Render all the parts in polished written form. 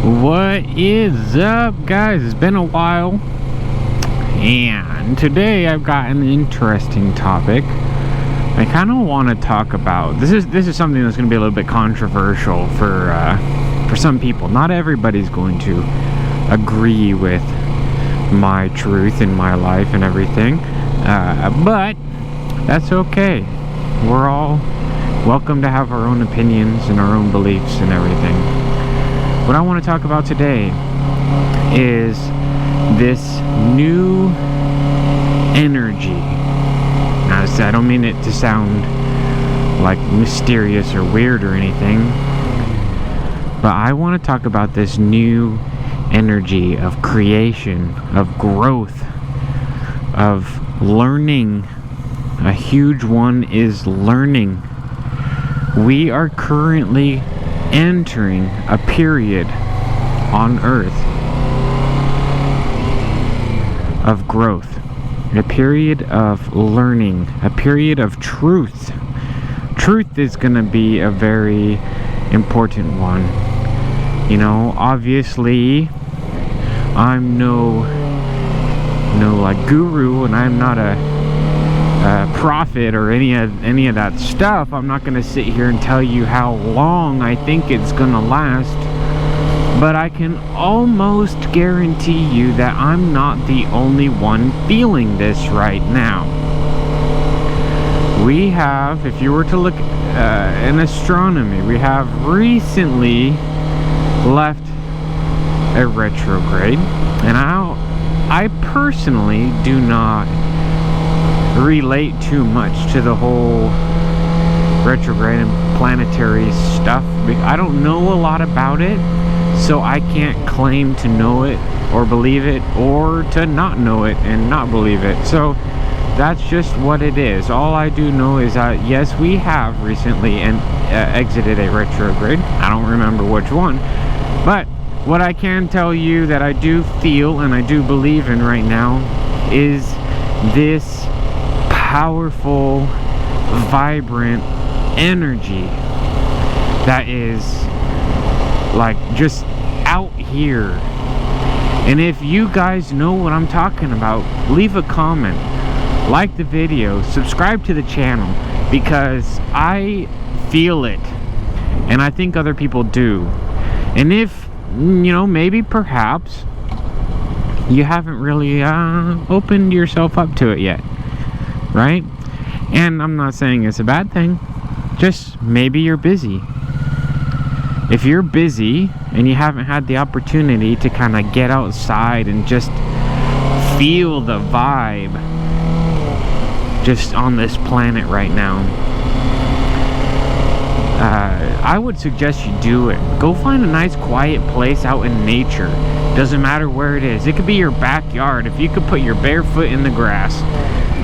What is up, guys? It's been a while, and today I've got an interesting topic. I kind of want to talk about this is something that's going to be a little bit controversial for some people. Not everybody's going to agree with my truth in my life and everything, but that's okay. We're all welcome to have our own opinions and our own beliefs and everything. What I want to talk about today is this new energy. Now, I don't mean it to sound like mysterious or weird or anything, but I want to talk about this new energy of creation, of growth, of learning. A huge one is learning. We are currently entering a period on Earth of growth, a period of learning, a period of truth. Truth is going to be a very important one. You know, obviously, I'm no like guru, and I'm not a prophet or any of that stuff. I'm not going to sit here and tell you how long I think it's going to last, but I can almost guarantee you that I'm not the only one feeling this right now. We have, if you were to look in astronomy, we have recently left a retrograde, and I personally do not relate too much to the whole retrograde and planetary stuff. I don't know a lot about it, so I can't claim to know it or believe it, or to not know it and not believe it. So that's just what it is. All I do know is that yes, we have recently exited a retrograde. I don't remember which one, but what I can tell you that I do feel and I do believe in right now is this powerful, vibrant energy that is like just out here. And if you guys know what I'm talking about, leave a comment, like the video, subscribe to the channel, because I feel it and I think other people do. And if you know, maybe perhaps you haven't really opened yourself up to it yet, right? And I'm not saying it's a bad thing, just maybe you're busy. If you're busy and you haven't had the opportunity to kind of get outside and just feel the vibe just on this planet right now, I would suggest you do it. Go find a nice quiet place out in nature. Doesn't matter where it is. It could be your backyard. If you could put your bare foot in the grass,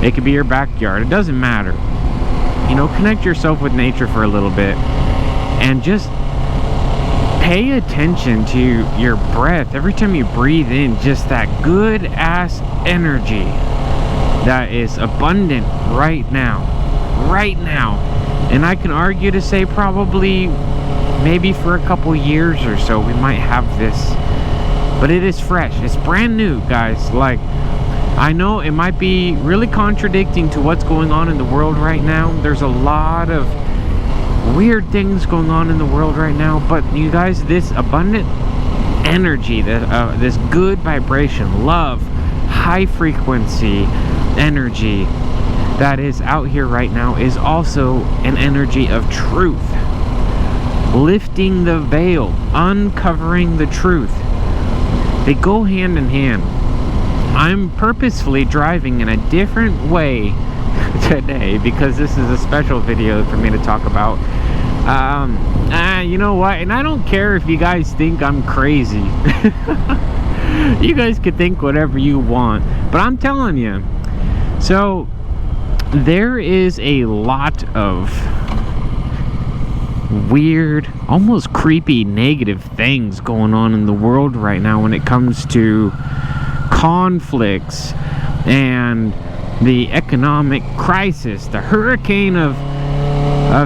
it could be your backyard. It doesn't matter. You know, connect yourself with nature for a little bit and just pay attention to your breath. Every time you breathe in, just that good ass energy that is abundant right now. Right now. And I can argue to say probably maybe for a couple years or so we might have this. But it is fresh. It's brand new, guys. Like, I know it might be really contradicting to what's going on in the world right now. There's a lot of weird things going on in the world right now. But you guys, this abundant energy, this good vibration, love, high frequency energy that is out here right now is also an energy of truth. Lifting the veil, uncovering the truth. They go hand in hand. I'm purposefully driving in a different way today because this is a special video for me to talk about. You know what? And I don't care if you guys think I'm crazy. You guys could think whatever you want, but I'm telling you. So there is a lot of weird, almost creepy, negative things going on in the world right now when it comes to conflicts and the economic crisis, the hurricane of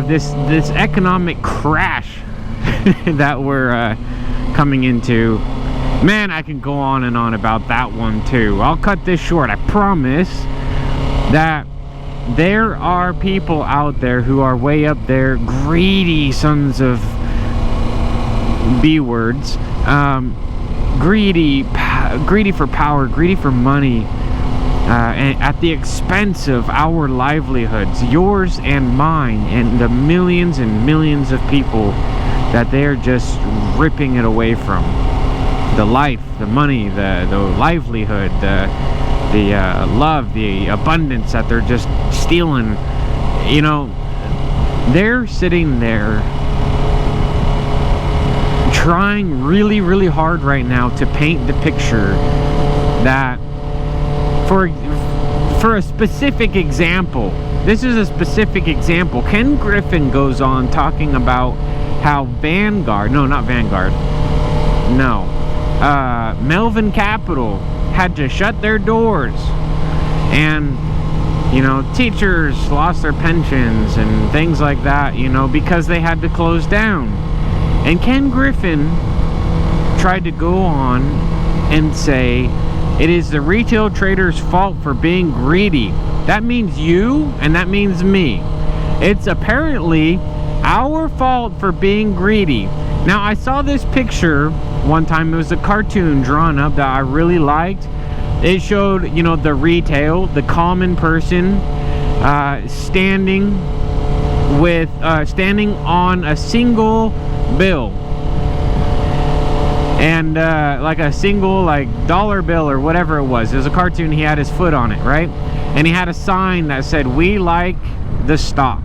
this economic crash that we're coming into. Man, I can go on and on about that one too. I'll cut this short. I promise that there are people out there who are way up there, greedy sons of B words, greedy for power, greedy for money, and at the expense of our livelihoods, yours and mine, and the millions and millions of people that they are just ripping it away from. The life, the money, the livelihood, the love, the abundance that they're just stealing. You know, they're sitting there trying really, really hard right now to paint the picture that for a specific example, this is a specific example. Ken Griffin goes on talking about how Melvin Capital had to shut their doors, and you know, teachers lost their pensions and things like that, you know, because they had to close down. And Ken Griffin tried to go on and say it is the retail trader's fault for being greedy. That means you, and that means me. It's apparently our fault for being greedy. Now, I saw this picture one time. It was a cartoon drawn up that I really liked. It showed, you know, the retail, the common person standing on a single bill, and like a single dollar bill or whatever it was. It was a cartoon. He had his foot on it, right? And he had a sign that said, "We like the stock."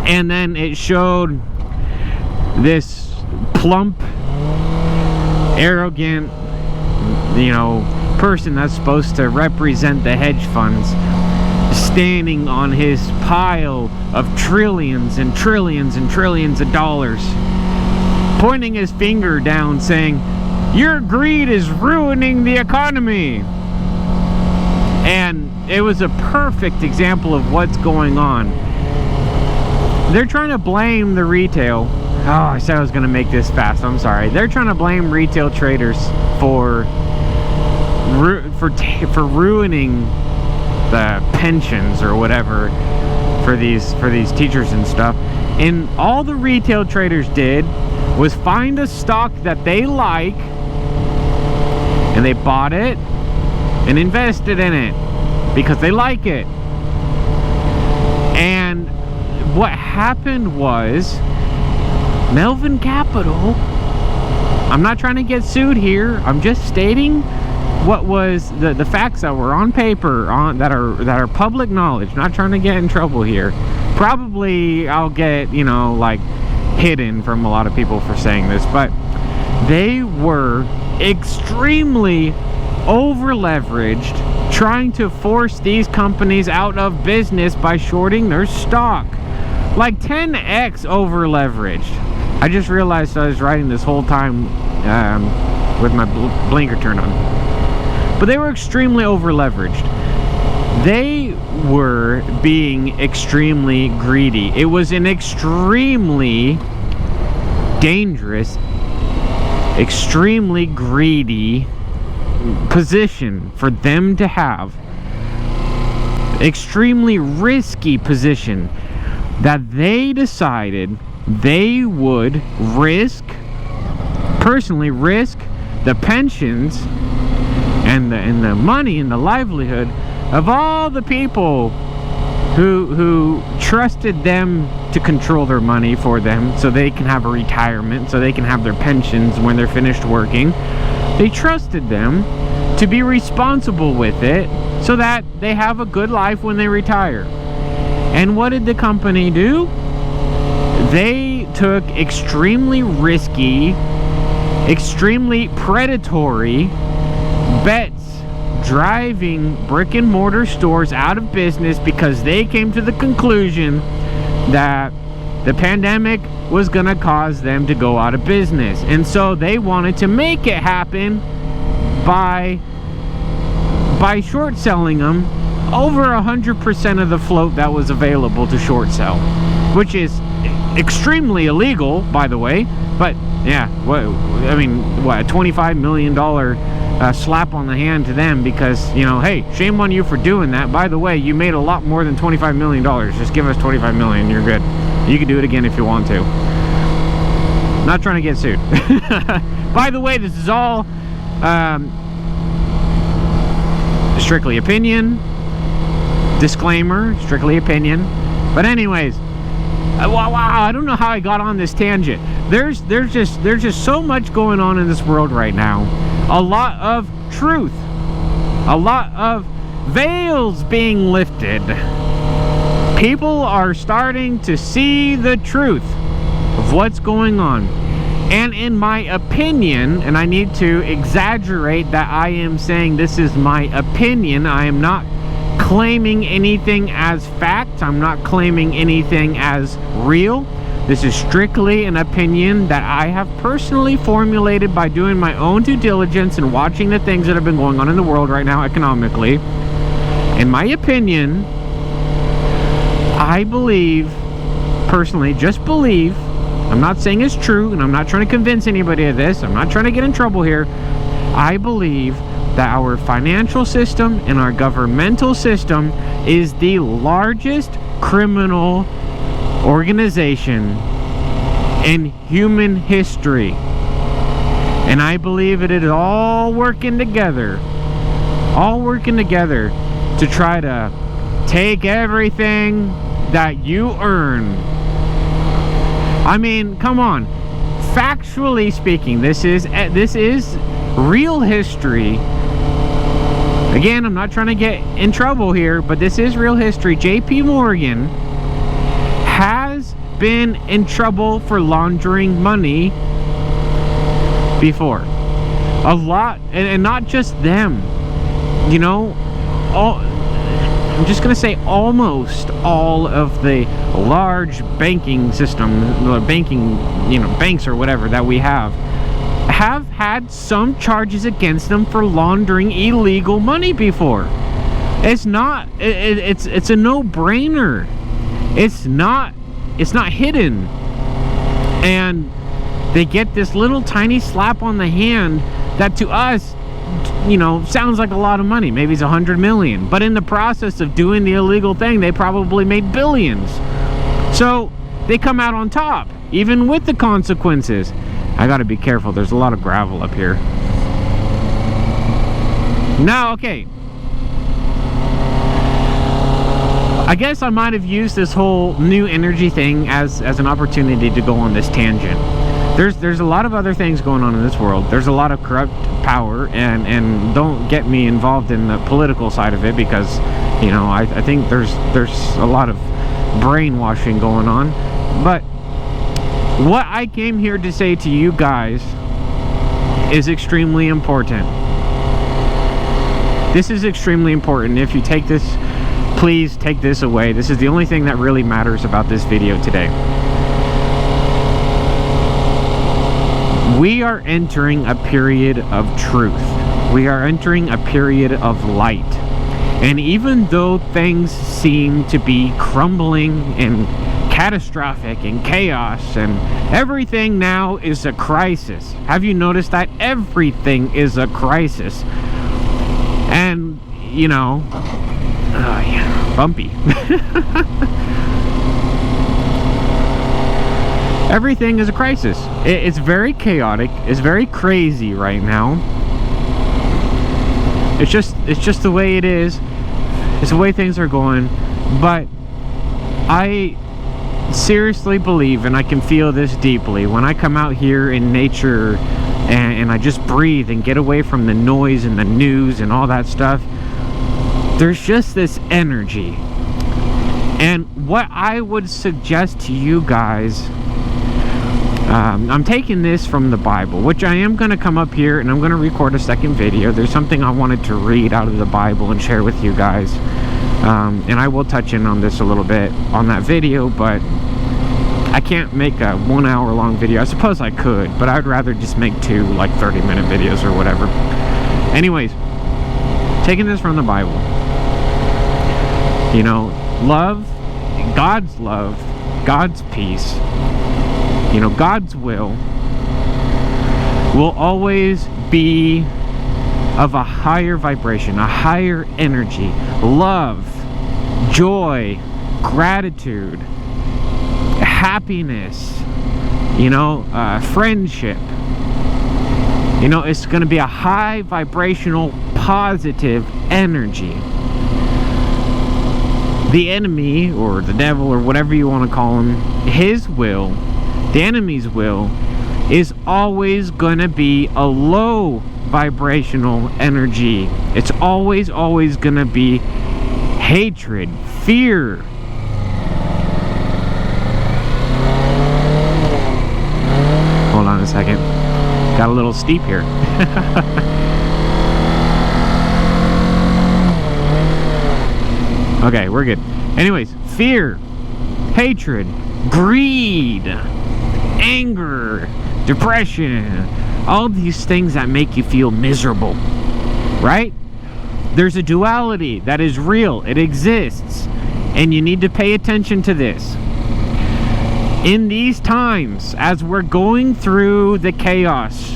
And then it showed this plump, arrogant, you know, person that's supposed to represent the hedge funds standing on his pile of trillions and trillions and trillions of dollars, pointing his finger down saying, "Your greed is ruining the economy." And it was a perfect example of what's going on. They're trying to blame the retail. Oh, I said I was going to make this fast. I'm sorry. They're trying to blame retail traders for ruining the pensions or whatever for these teachers and stuff. And all the retail traders did was find a stock that they like, and they bought it and invested in it because they like it. And what happened was Melvin Capital, I'm not trying to get sued here, I'm just stating what was the facts that were on paper, that are public knowledge. Not trying to get in trouble here. Probably I'll get, you know, like hidden from a lot of people for saying this, but they were extremely over leveraged, trying to force these companies out of business by shorting their stock. Like 10x over leveraged. I just realized I was riding this whole time with my blinker turned on. But they were extremely over leveraged. They were being extremely greedy. It was an extremely dangerous, extremely greedy position for them to have. Extremely risky position that they decided they would personally risk the pensions and the money and the livelihood of all the people who trusted them to control their money for them, so they can have a retirement, so they can have their pensions when they're finished working. They trusted them to be responsible with it so that they have a good life when they retire. And what did the company do? They took extremely risky, extremely predatory bets, driving brick and mortar stores out of business because they came to the conclusion that the pandemic was going to cause them to go out of business. And so they wanted to make it happen by short selling them over 100% of the float that was available to short sell, which is extremely illegal, by the way, but Yeah, what, I mean, what, a $25 million slap on the hand to them because, you know, hey, shame on you for doing that. By the way, you made a lot more than $25 million. Just give us $25 million, you're good. You can do it again if you want to. Not trying to get sued. By the way, this is all strictly opinion. Disclaimer, strictly opinion. But anyways, wow, I don't know how I got on this tangent. There's just so much going on in this world right now. A lot of truth, a lot of veils being lifted. People are starting to see the truth of what's going on. And in my opinion, and I need to exaggerate that I am saying this is my opinion, I am not claiming anything as fact, I'm not claiming anything as real. This is strictly an opinion that I have personally formulated by doing my own due diligence and watching the things that have been going on in the world right now economically. In my opinion, I believe, personally, just believe, I'm not saying it's true, and I'm not trying to convince anybody of this, I'm not trying to get in trouble here. I believe that our financial system and our governmental system is the largest criminal organization in human history. And I believe it is all working together to try to take everything that you earn. I mean, come on. Factually speaking, this is real history. Again, I'm not trying to get in trouble here, but this is real history. JP Morgan has been in trouble for laundering money before. A lot, and not just them. You know, I'm just going to say almost all of the large banking system, banks or whatever that we have had some charges against them for laundering illegal money before. It's not, it's a no-brainer. It's not hidden. And they get this little tiny slap on the hand that to us, you know, sounds like a lot of money. Maybe it's 100 million. But in the process of doing the illegal thing, they probably made billions. So they come out on top, even with the consequences. I gotta be careful. There's a lot of gravel up here. Now, okay. I guess I might have used this whole new energy thing as an opportunity to go on this tangent. There's a lot of other things going on in this world. There's a lot of corrupt power, and don't get me involved in the political side of it, because, you know, I think there's a lot of brainwashing going on. But what I came here to say to you guys is extremely important. This is extremely important. If you take this, please take this away. This is the only thing that really matters about this video today. We are entering a period of truth. We are entering a period of light. And even though things seem to be crumbling and catastrophic and chaos, and everything now is a crisis. Have you noticed that? Everything is a crisis. And, you know, yeah, bumpy. Everything is a crisis. It's very chaotic. It's very crazy right now. It's just the way it is. It's the way things are going. But I seriously believe, and I can feel this deeply, when I come out here in nature and I just breathe and get away from the noise and the news and all that stuff, there's just this energy. And what I would suggest to you guys, I'm taking this from the Bible, which I am going to come up here and I'm going to record a second video. There's something I wanted to read out of the Bible and share with you guys. And I will touch in on this a little bit on that video, but I can't make a 1 hour long video. I suppose I could, but I'd rather just make 2 like 30-minute videos or whatever. Anyways, taking this from the Bible. You know, love, God's peace, you know, God's will will always be of a higher vibration, a higher energy. Love, joy, gratitude, happiness, friendship. It's going to be a high vibrational, positive energy. The enemy, or the devil, or whatever you want to call him, his will, the enemy's will, is always going to be a low vibrational energy. It's always going to be hatred, fear. Hold on a second. Got a little steep here. Okay, we're good. Anyways, fear, hatred, greed, anger, depression, all these things that make you feel miserable, right? There's a duality that is real. It exists. And you need to pay attention to this. In these times, as we're going through the chaos,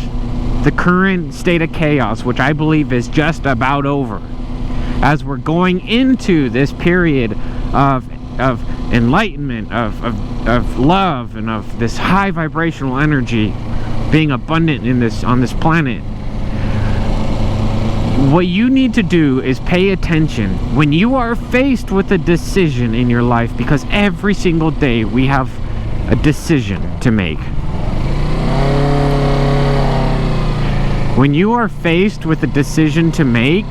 the current state of chaos, which I believe is just about over, as we're going into this period of enlightenment, of love, and of this high vibrational energy being abundant on this planet, what you need to do is pay attention when you are faced with a decision in your life, because every single day we have a decision to make. When you are faced with a decision to make,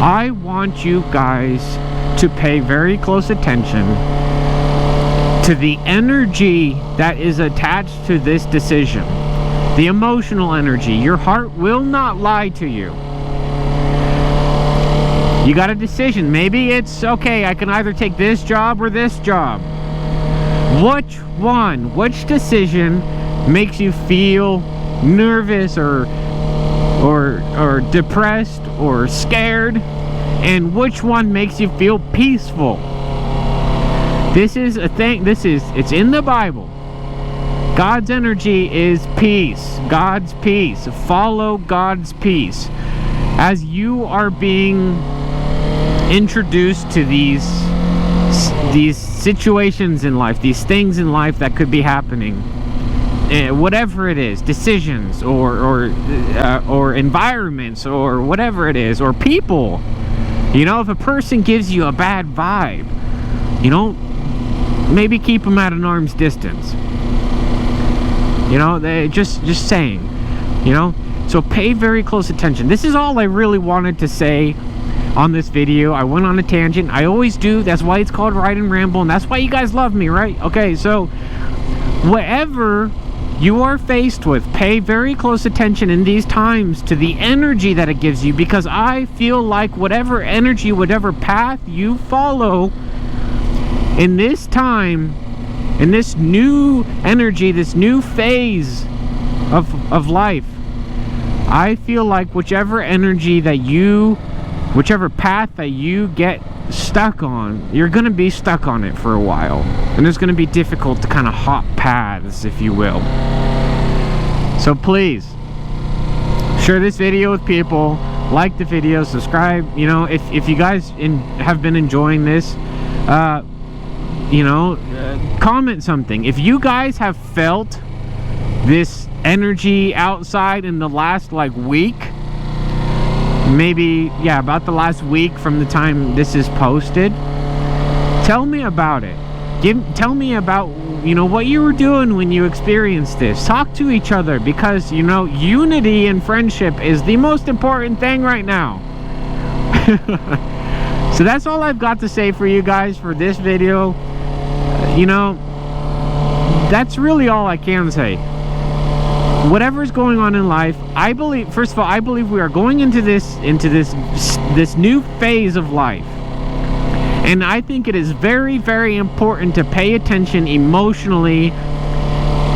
I want you guys to pay very close attention to the energy that is attached to this decision. The emotional energy. Your heart will not lie to you. You got a decision. Maybe it's, okay, I can either take this job or this job. Which decision makes you feel nervous or depressed or scared, and which one makes you feel peaceful? This is a thing. It's in the Bible. God's energy is peace. God's peace. Follow God's peace. As you are being introduced to these situations in life, these things in life that could be happening, whatever it is, decisions or environments or whatever it is, or people. If a person gives you a bad vibe, maybe keep them at an arm's distance. They just saying. So pay very close attention. This is all I really wanted to say on this video. I went on a tangent. I always do. That's why it's called Ride and Ramble, and that's why you guys love me, right? Okay, so whatever you are faced with, pay very close attention in these times to the energy that it gives you, because I feel like whatever energy, whatever path you follow in this time, in this new energy, this new phase of life, I feel like whichever path that you get stuck on, you're going to be stuck on it for a while. And it's going to be difficult to kind of hop paths, if you will. So please, share this video with people. Like the video, subscribe. If you guys have been enjoying this, comment something. If you guys have felt this energy outside in the last week, maybe about the last week from the time this is posted, tell me about it. Tell me about what you were doing when you experienced this. Talk to each other, because unity and friendship is the most important thing right now. So that's all I've got to say for you guys for this video. That's really all I can say. Whatever's going on in life, I believe, first of all, I believe we are going into this new phase of life. And I think it is very, very important to pay attention emotionally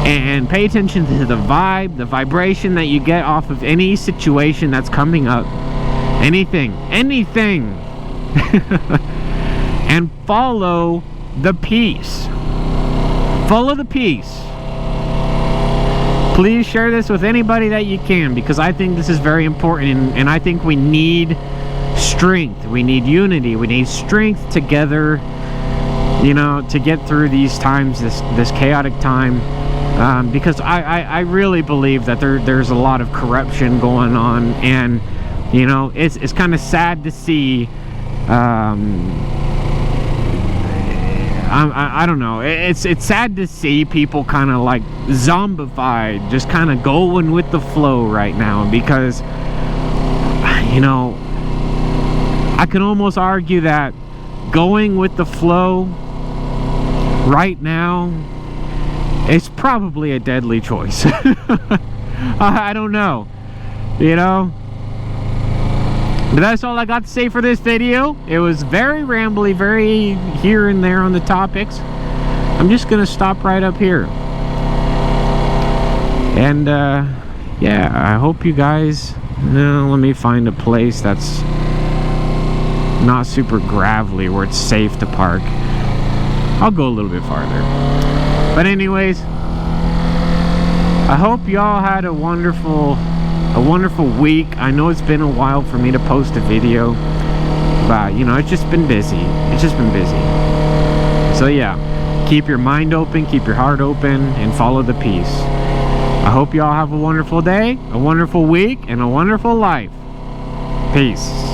and pay attention to the vibe, the vibration that you get off of any situation that's coming up. Anything. And follow the peace. Follow the peace. please share this with anybody that you can, because I think this is very important, and I think we need strength, we need unity, we need strength together, you know, to get through these times, this chaotic time, because I really believe that there's a lot of corruption going on, and you know, it's kind of sad to see. I don't know, it's sad to see people kind of like zombified, just kind of going with the flow right now, because you know, I can almost argue that going with the flow right now is probably a deadly choice. I don't know, you know. But that's all I got to say for this video. It was very rambly, very here and there on the topics. I'm just gonna stop right up here. And yeah, I hope you guys, let me find a place that's not super gravelly where it's safe to park. I'll go a little bit farther. But anyways, I hope y'all had a wonderful week. I know it's been a while for me to post a video, but you know, it's just been busy. So yeah, keep your mind open, keep your heart open, and follow the peace. I hope y'all have a wonderful day, a wonderful week, and a wonderful life. Peace.